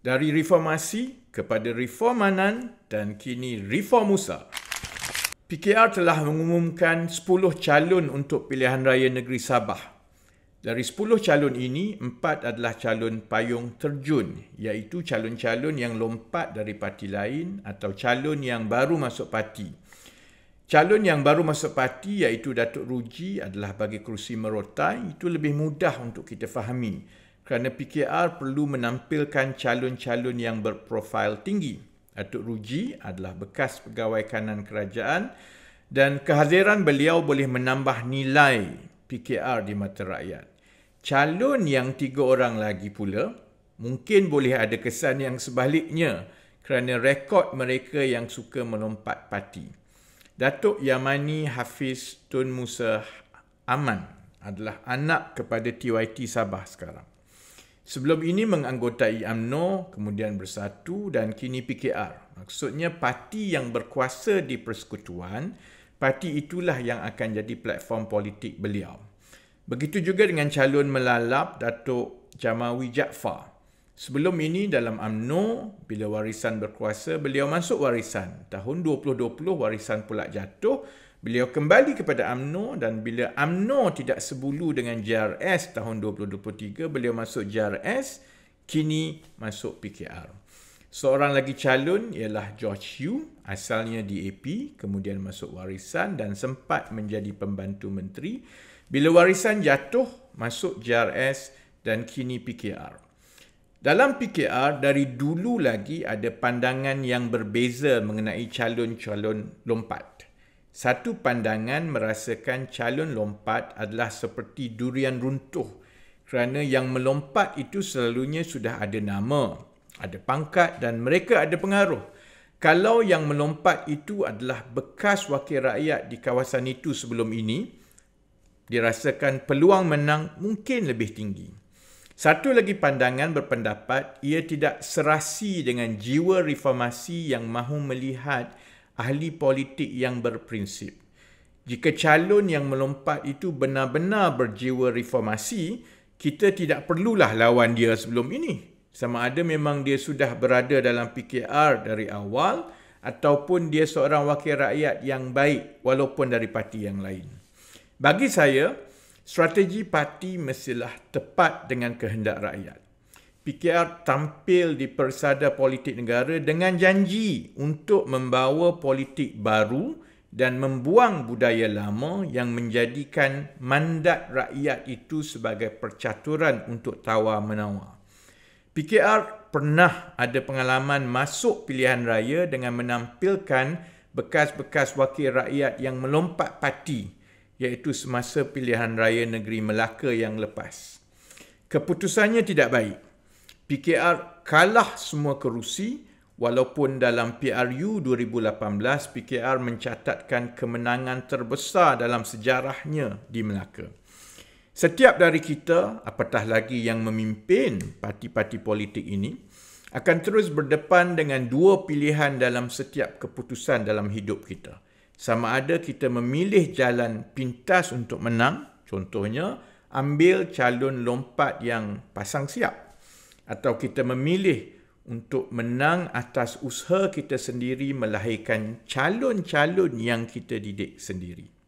Dari reformasi kepada reformanan dan kini reformusa. PKR telah mengumumkan 10 calon untuk pilihan raya negeri Sabah. Dari 10 calon ini, 4 adalah calon payung terjun, iaitu calon-calon yang lompat dari parti lain atau calon yang baru masuk parti. Calon yang baru masuk parti iaitu Datuk Ruji adalah bagi kerusi merotai, itu lebih mudah untuk kita fahami kerana PKR perlu menampilkan calon-calon yang berprofil tinggi. Datuk Ruji adalah bekas pegawai kanan kerajaan dan kehadiran beliau boleh menambah nilai PKR di mata rakyat. Calon yang 3 orang lagi pula mungkin boleh ada kesan yang sebaliknya kerana rekod mereka yang suka melompat parti. Datuk Yamani Hafiz Tun Musa Aman adalah anak kepada TYT Sabah sekarang. Sebelum ini menganggotai UMNO, kemudian Bersatu dan kini PKR. Maksudnya parti yang berkuasa di persekutuan, parti itulah yang akan jadi platform politik beliau. Begitu juga dengan calon melalap Datuk Jamawi Jaafar. Sebelum ini dalam UMNO, bila warisan berkuasa, beliau masuk warisan. Tahun 2020 warisan pula jatuh, beliau kembali kepada UMNO dan bila UMNO tidak sebulu dengan JRS tahun 2023, beliau masuk JRS, kini masuk PKR. Seorang lagi calon ialah George Yu, asalnya DAP, kemudian masuk warisan dan sempat menjadi pembantu menteri. Bila warisan jatuh, masuk JRS dan kini PKR. Dalam PKR, dari dulu lagi ada pandangan yang berbeza mengenai calon-calon lompat. Satu pandangan merasakan calon lompat adalah seperti durian runtuh kerana yang melompat itu selalunya sudah ada nama, ada pangkat dan mereka ada pengaruh. Kalau yang melompat itu adalah bekas wakil rakyat di kawasan itu sebelum ini, dirasakan peluang menang mungkin lebih tinggi. Satu lagi pandangan berpendapat ia tidak serasi dengan jiwa reformasi yang mahu melihat ahli politik yang berprinsip. Jika calon yang melompat itu benar-benar berjiwa reformasi, kita tidak perlulah lawan dia sebelum ini. Sama ada memang dia sudah berada dalam PKR dari awal ataupun dia seorang wakil rakyat yang baik walaupun dari parti yang lain. Bagi saya, strategi parti mestilah tepat dengan kehendak rakyat. PKR tampil di persada politik negara dengan janji untuk membawa politik baru dan membuang budaya lama yang menjadikan mandat rakyat itu sebagai percaturan untuk tawar-menawar. PKR pernah ada pengalaman masuk pilihan raya dengan menampilkan bekas-bekas wakil rakyat yang melompat parti, iaitu semasa pilihan raya negeri Melaka yang lepas. Keputusannya tidak baik. PKR kalah semua kerusi walaupun dalam PRU 2018 PKR mencatatkan kemenangan terbesar dalam sejarahnya di Melaka. Setiap dari kita, apatah lagi yang memimpin parti-parti politik ini, akan terus berdepan dengan dua pilihan dalam setiap keputusan dalam hidup kita. Sama ada kita memilih jalan pintas untuk menang, contohnya ambil calon lompat yang pasang siap, atau kita memilih untuk menang atas usaha kita sendiri melahirkan calon-calon yang kita didik sendiri.